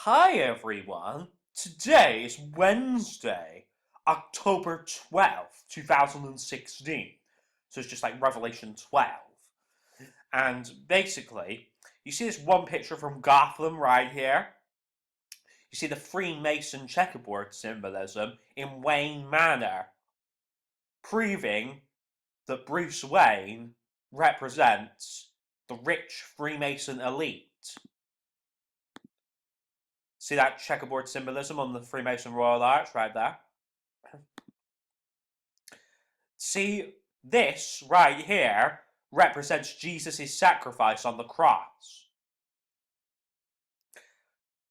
Hi everyone, today is Wednesday, October 12th, 2016. So it's just like Revelation 12. And basically, you see this one picture from Gotham right here? You see the Freemason checkerboard symbolism in Wayne Manor, proving that Bruce Wayne represents the rich Freemason elite. See that checkerboard symbolism on the Freemason Royal Arch right there? See, this right here represents Jesus' sacrifice on the cross.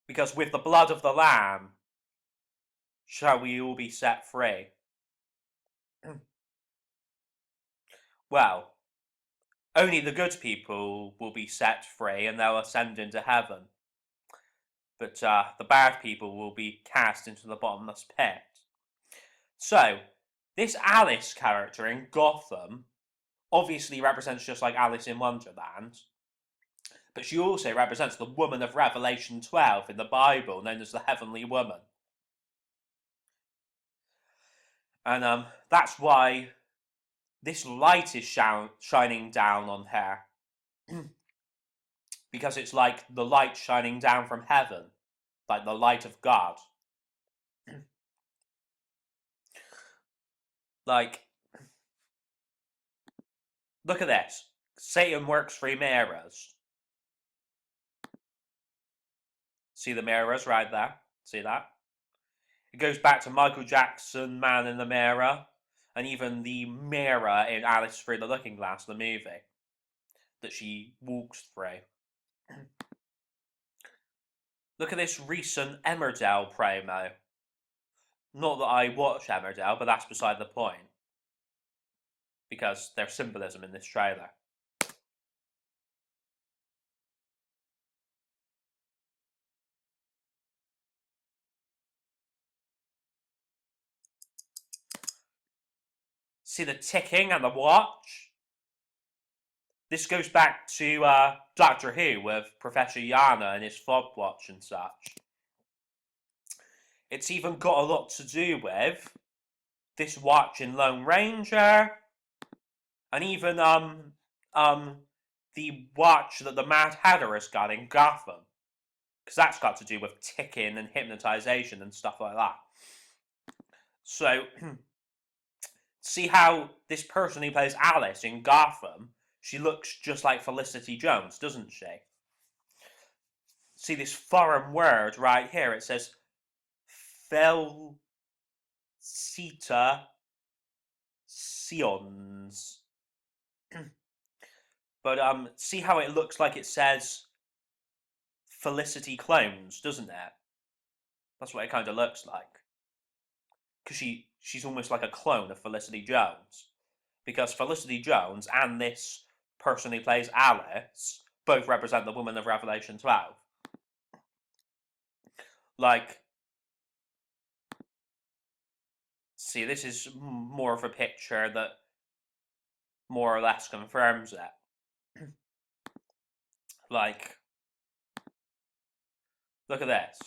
Because with the blood of the Lamb, shall we all be set free? Well, only the good people will be set free and they'll ascend into heaven. But the bad people will be cast into the bottomless pit. So, this Alice character in Gotham obviously represents just like Alice in Wonderland, but she also represents the woman of Revelation 12 in the Bible, known as the Heavenly Woman. And that's why this light is shining down on her. Because it's like the light shining down from heaven, like the light of God. Like, look at this. Satan works through mirrors. See the mirrors right there? See that? It goes back to Michael Jackson, Man in the Mirror, and even the mirror in Alice Through the Looking Glass, the movie, that she walks through. Look at this recent Emmerdale promo. Not that I watch Emmerdale, but that's beside the point. Because there's symbolism in this trailer. See the ticking and the watch? This goes back to Doctor Who with Professor Yana and his fob watch and such. It's even got a lot to do with this watch in Lone Ranger, and even the watch that the Mad Hatter has got in Gotham, because that's got to do with ticking and hypnotization and stuff like that. So, see how this person who plays Alice in Gotham, she looks just like Felicity Jones, doesn't she? See this foreign word right here, it says Felcita Sions. But see how it looks like it says Felicity Clones, doesn't it? That's what it kind of looks like. Because she's almost like a clone of Felicity Jones. Because Felicity Jones and this person who plays Alice both represent the woman of Revelation 12. Like, see, this is more of a picture that more or less confirms it. Like, look at this.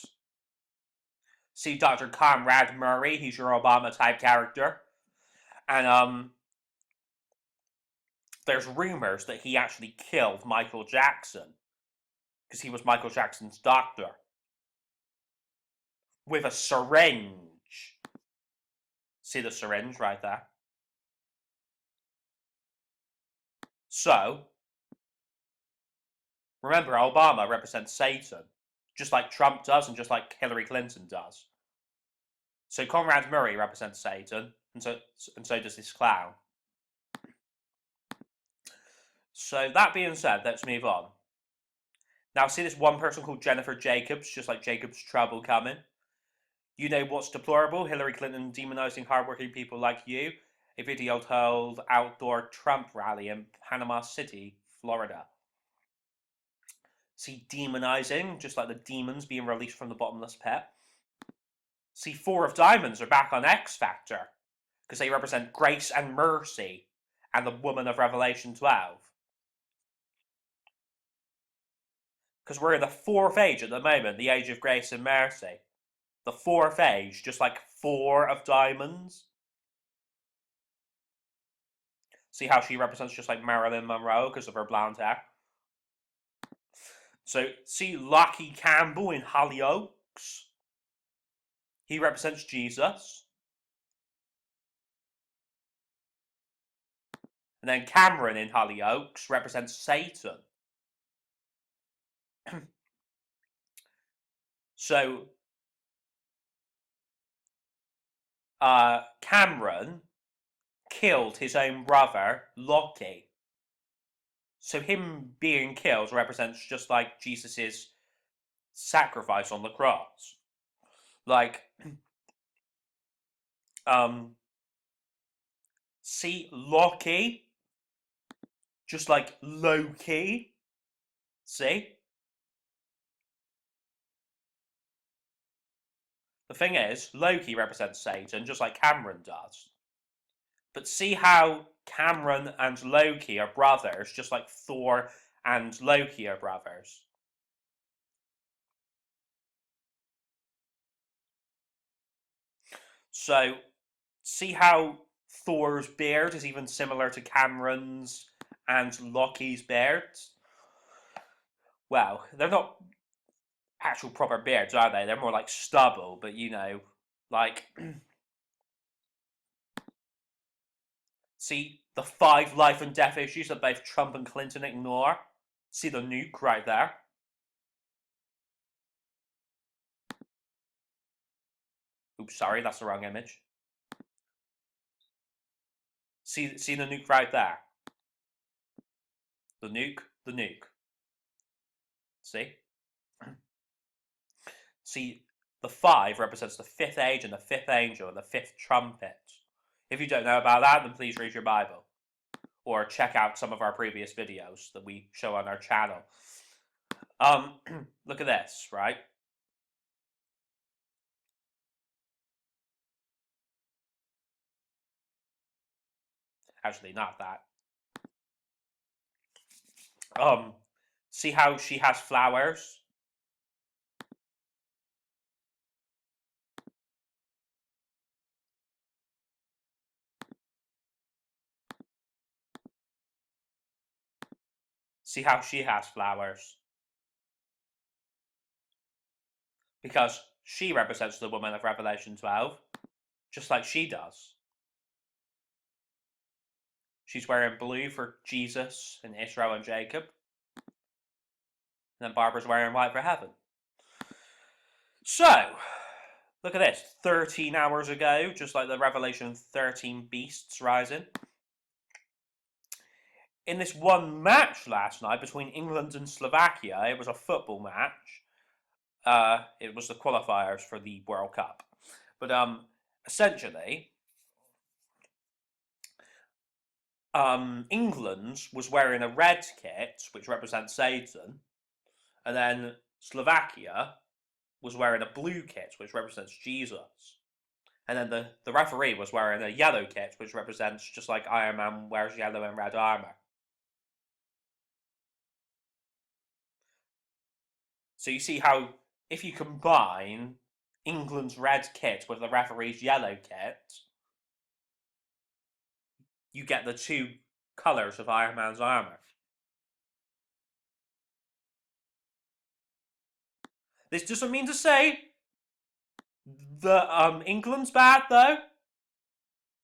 See Dr. Conrad Murray, he's your Obama-type character. And, there's rumors that he actually killed Michael Jackson. Because he was Michael Jackson's doctor. With a syringe. See the syringe right there? So, remember, Obama represents Satan. Just like Trump does and just like Hillary Clinton does. So Conrad Murray represents Satan, and so does this clown. So that being said, let's move on. Now see this one person called Jennifer Jacobs, just like Jacob's Trouble coming. You know what's deplorable? Hillary Clinton demonizing hardworking people like you. A video held outdoor Trump rally in Panama City, Florida. See demonizing, just like the demons being released from the bottomless pit. See, 4 of Diamonds are back on X Factor, because they represent grace and mercy, and the woman of Revelation 12. Because we're in the fourth age at the moment, the age of grace and mercy. The fourth age, just like 4 of diamonds. See how she represents just like Marilyn Monroe because of her blonde hair? So, see Lucky Campbell in Hollyoaks? He represents Jesus. And then Cameron in Hollyoaks represents Satan. So, Cameron killed his own brother, Lucky. So him being killed represents just like Jesus's sacrifice on the cross. Like, see Loki, just like Loki. See? The thing is, Loki represents Satan, just like Cameron does. But see how Cameron and Loki are brothers, just like Thor and Loki are brothers. So, see how Thor's beard is even similar to Cameron's and Loki's beards? Well, they're not actual proper beards, are they? They're more like stubble, but you know, like. See the 5 life and death issues that both Trump and Clinton ignore? See the nuke right there? Oops, sorry, that's the wrong image. See the nuke right there? The nuke, the nuke. See? See, the 5 represents the 5th age and the 5th angel and the 5th trumpet. If you don't know about that, then please read your Bible. Or check out some of our previous videos that we show on our channel. Look at this, right? Actually, not that. See how she has flowers? See how she has flowers? Because she represents the woman of Revelation 12, just like she does. She's wearing blue for Jesus and Israel and Jacob. And then Barbara's wearing white for heaven. So, look at this. 13 hours ago, just like the Revelation 13 beasts rising. In this one match last night between England and Slovakia, it was a football match. It was the qualifiers for the World Cup. But essentially, England was wearing a red kit, which represents Satan, and then Slovakia was wearing a blue kit, which represents Jesus. And then the referee was wearing a yellow kit, which represents just like Iron Man wears yellow and red armor. So you see how if you combine England's red kit with the referee's yellow kit, you get the 2 colours of Iron Man's armor. This doesn't mean to say the England's bad though,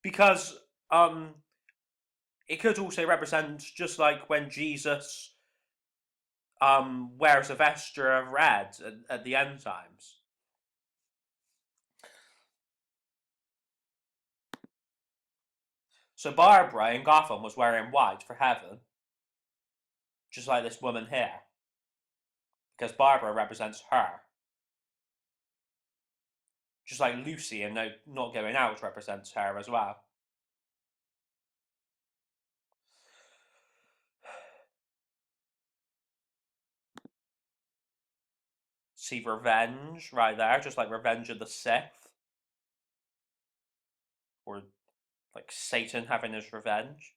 because it could also represent just like when Jesus wears a vesture of red at the end times. So Barbara in Gotham was wearing white for heaven, just like this woman here, because Barbara represents her. Just like Lucy in Not Going Out represents her as well. See revenge right there, just like Revenge of the Sith. Or like Satan having his revenge.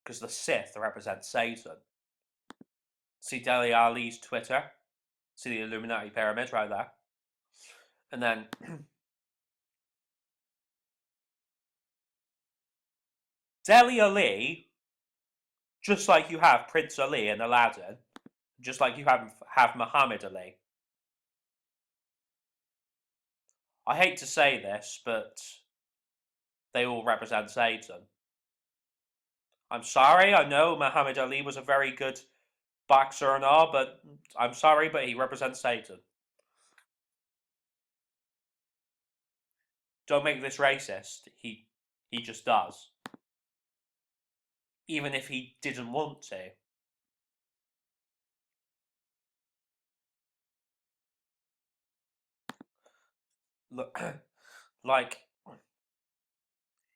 Because the Sith represents Satan. See Deli Ali's Twitter. See the Illuminati pyramid right there. And then Deli Ali, just like you have Prince Ali and Aladdin, just like you have Muhammad Ali. I hate to say this, but they all represent Satan. I'm sorry, I know Muhammad Ali was a very good boxer and all, but I'm sorry, but he represents Satan. Don't make this racist. He just does. Even if he didn't want to. Look, like,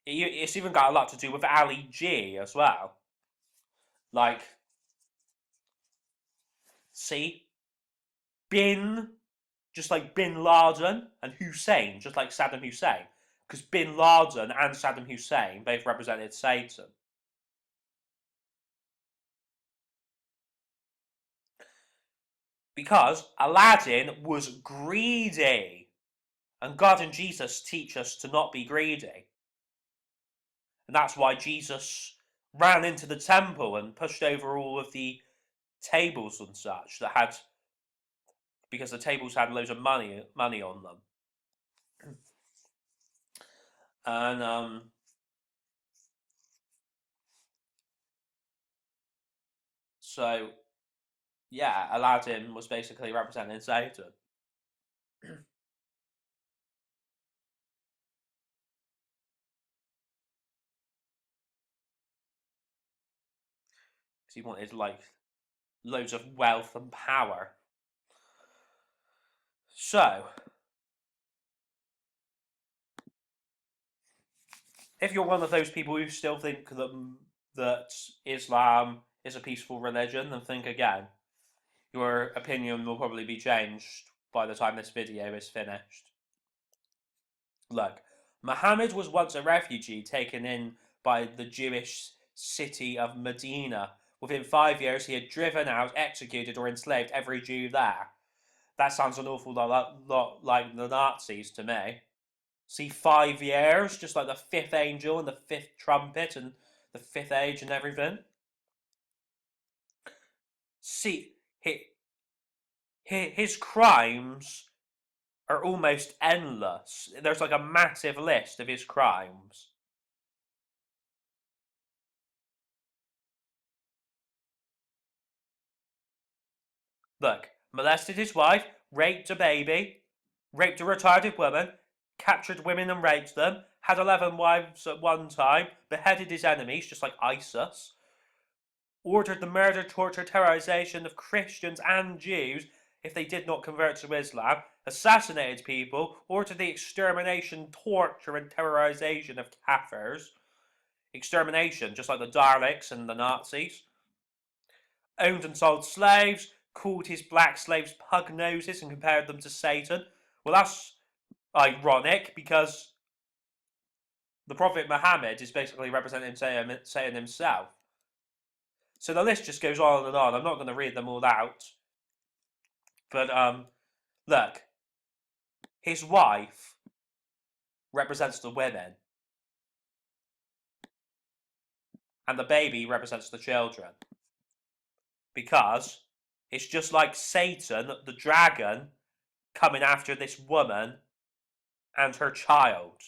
it's even got a lot to do with Ali G as well. Like, see? Just like Bin Laden, and Hussein, just like Saddam Hussein. Because Bin Laden and Saddam Hussein both represented Satan. Because Aladdin was greedy. And God and Jesus teach us to not be greedy. And that's why Jesus ran into the temple and pushed over all of the tables and such that had, because the tables had loads of money on them. And so yeah, Aladdin was basically representing Satan. Because he wanted like loads of wealth and power. So if you're one of those people who still think that Islam is a peaceful religion, then think again. Your opinion will probably be changed by the time this video is finished. Look, Muhammad was once a refugee taken in by the Jewish city of Medina. Within 5 years, he had driven out, executed, or enslaved every Jew there. That sounds an awful lot like the Nazis to me. See, 5 years, just like the fifth angel and the fifth trumpet and the fifth age and everything. See, his crimes are almost endless. There's like a massive list of his crimes. Look, molested his wife, raped a baby, raped a retarded woman, captured women and raped them, had 11 wives at one time, beheaded his enemies, just like ISIS, ordered the murder, torture, terrorization of Christians and Jews if they did not convert to Islam, assassinated people, ordered the extermination, torture, and terrorization of Kafirs. Extermination, just like the Daleks and the Nazis. Owned and sold slaves, called his black slaves pug noses and compared them to Satan. Well, that's ironic because the Prophet Muhammad is basically representing Satan himself. So the list just goes on and on. I'm not going to read them all out. But, look. His wife represents the women. And the baby represents the children. Because it's just like Satan, the dragon, coming after this woman and her child.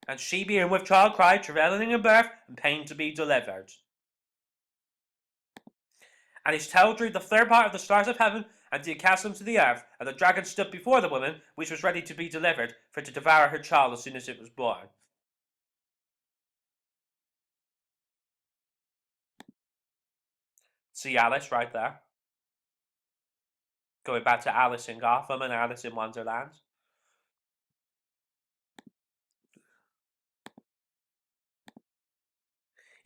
And she being with child cried, travailing in birth, and pain to be delivered. And his tail drew the third part of the stars of heaven, and did cast them to the earth. And the dragon stood before the woman, which was ready to be delivered, for to devour her child as soon as it was born. See Alice right there. Going back to Alice in Gotham and Alice in Wonderland.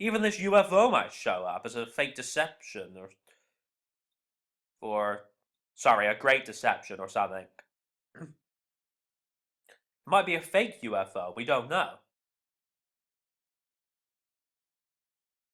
Even this UFO might show up as a fake deception or sorry, a great deception or something. It might be a fake UFO, we don't know.